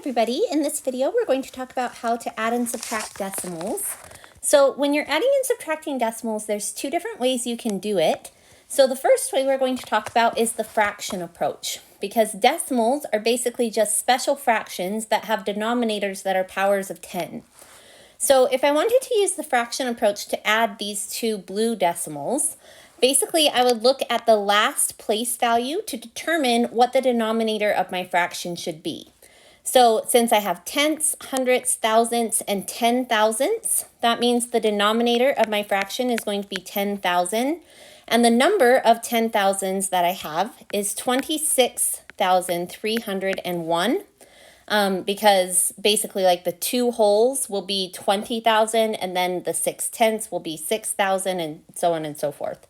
everybody. In this video, we're going to talk about how to add and subtract decimals. So when you're adding and subtracting decimals, there's two different ways you can do it. So the first way we're going to talk about is the fraction approach, because decimals are basically just special fractions that have denominators that are powers of 10. So if I wanted to use the fraction approach to add these two blue decimals, basically I would look at the last place value to determine what the denominator of my fraction should be. So since I have tenths, hundredths, thousandths, and 10,000ths, that means the denominator of my fraction is going to be 10,000. And the number of 10,000s that I have is 26,301. Because basically like the two wholes will be 20,000 and then the 6/10ths will be 6,000 and so on and so forth.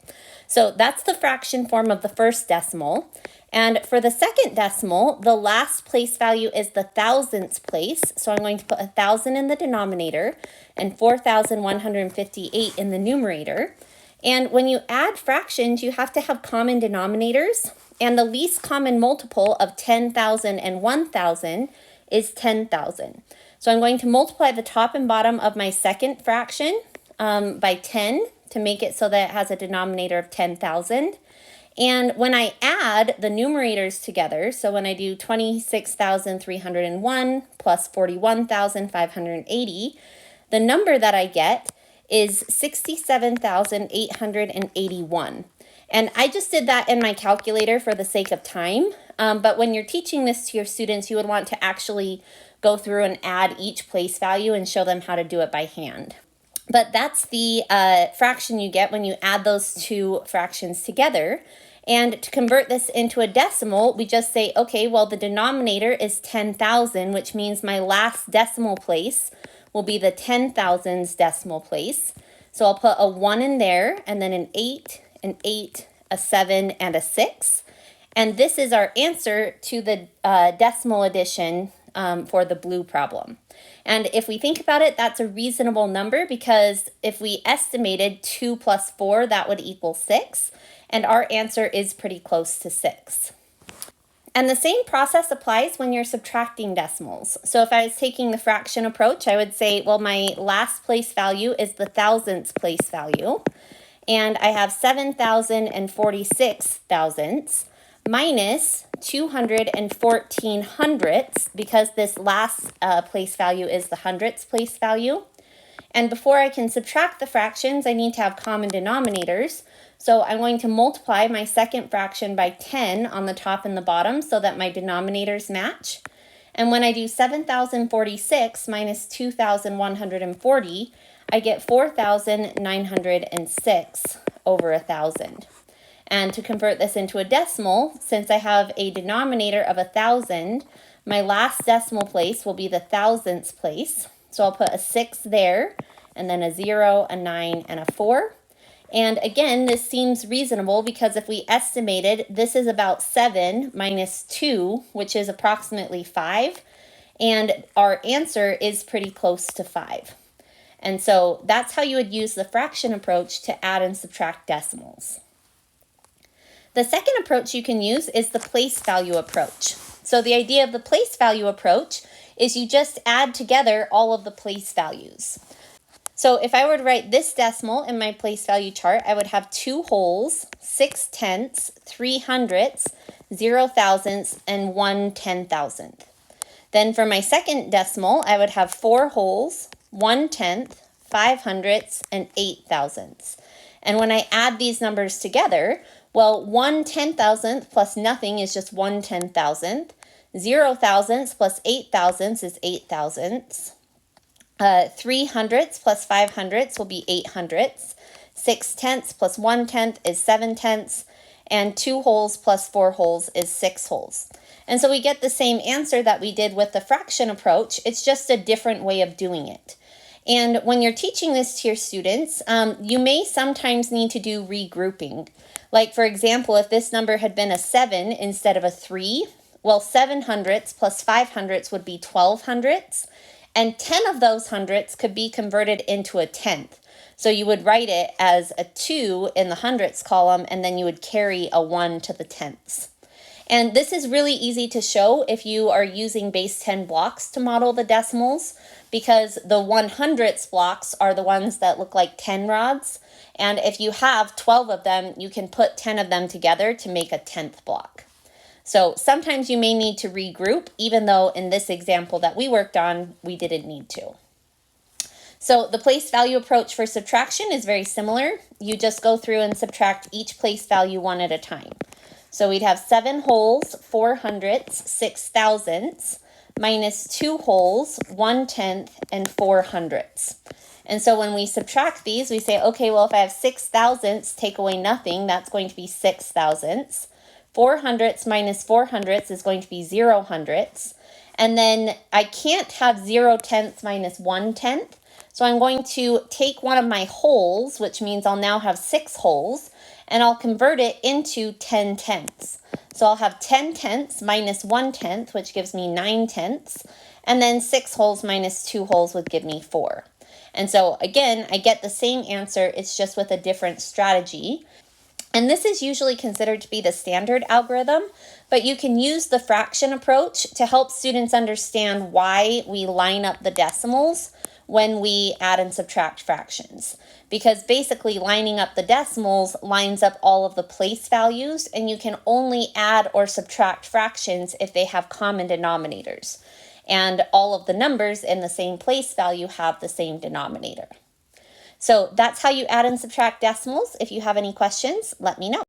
So that's the fraction form of the first decimal. And for the second decimal, the last place value is the thousandths place. So I'm going to put 1,000 in the denominator and 4,158 in the numerator. And when you add fractions, you have to have common denominators. And the least common multiple of 10,000 and 1,000 is 10,000. So I'm going to multiply the top and bottom of my second fraction by 10 to make it so that it has a denominator of 10,000. And when I add the numerators together, so when I do 26,301 plus 41,580, the number that I get is 67,881. And I just did that in my calculator for the sake of time. But when you're teaching this to your students, you would want to actually go through and add each place value and show them how to do it by hand. But that's the fraction you get when you add those two fractions together. And to convert this into a decimal, we just say, okay, well, the denominator is 10,000, which means my last decimal place will be the 10,000s decimal place. So I'll put a 1 in there, and then an 8, a 7, and a 6. And this is our answer to the decimal addition for the blue problem. And if we think about it, that's a reasonable number because if we estimated 2 plus 4, that would equal 6. And our answer is pretty close to 6. And the same process applies when you're subtracting decimals. So if I was taking the fraction approach, I would say, well, my last place value is the thousandths place value. And I have 7,046 thousandths minus 214 hundredths because this last place value is the hundredths place value. And before I can subtract the fractions, I need to have common denominators. So I'm going to multiply my second fraction by 10 on the top and the bottom so that my denominators match. And when I do 7,046 minus 2,140, I get 4,906 over 1,000. And to convert this into a decimal, since I have a denominator of 1,000, my last decimal place will be the thousandths place. So I'll put a 6 there, and then a 0, a 9, and a 4. And again, this seems reasonable because if we estimated, this is about 7 minus 2, which is approximately 5. And our answer is pretty close to 5. And so that's how you would use the fraction approach to add and subtract decimals. The second approach you can use is the place value approach. So the idea of the place value approach is you just add together all of the place values. So if I were to write this decimal in my place value chart, I would have 2 wholes, 6/10ths, 3 hundredths, 0 thousandths, and 1 10,000th. Then for my second decimal, I would have 4 wholes, 1/10th, 5 hundredths, and 8 thousandths. And when I add these numbers together, well, 1 10,000th plus nothing is just 1 10,000th. 0 thousandths plus 8 thousandths is 8 thousandths. 3 hundredths plus 5 hundredths will be 8 hundredths. 6/10ths plus 1/10th is 7 tenths. And 2 wholes plus 4 wholes is 6 wholes. And so we get the same answer that we did with the fraction approach. It's just a different way of doing it. And when you're teaching this to your students, you may sometimes need to do regrouping. Like, for example, if this number had been a 7 instead of a 3, well, 7 hundredths plus 5 hundredths would be 12 hundredths. And 10 of those hundredths could be converted into a tenth. So you would write it as a 2 in the hundredths column, and then you would carry a 1 to the tenths. And this is really easy to show if you are using base 10 blocks to model the decimals, because the 100ths blocks are the ones that look like 10 rods. And if you have 12 of them, you can put 10 of them together to make a 10th block. So sometimes you may need to regroup, even though in this example that we worked on, we didn't need to. So the place value approach for subtraction is very similar. You just go through and subtract each place value one at a time. So we'd have 7 wholes, 4 hundredths, 6 thousandths, minus 2 wholes, 1/10, and 4 hundredths. And so when we subtract these, we say, okay, well, if I have 6 thousandths, take away nothing, that's going to be 6 thousandths. 4 hundredths minus 4 hundredths is going to be 0 hundredths. And then I can't have 0 tenths minus 1/10. So I'm going to take one of my wholes, which means I'll now have 6 wholes, and I'll convert it into 10 tenths. So I'll have 10 tenths minus 1/10, which gives me 9 tenths, and then 6 wholes minus 2 wholes would give me 4. And so again, I get the same answer, it's just with a different strategy. And this is usually considered to be the standard algorithm, but you can use the fraction approach to help students understand why we line up the decimals when we add and subtract fractions. Because basically lining up the decimals lines up all of the place values, and you can only add or subtract fractions if they have common denominators. And all of the numbers in the same place value have the same denominator. So that's how you add and subtract decimals. If you have any questions, let me know.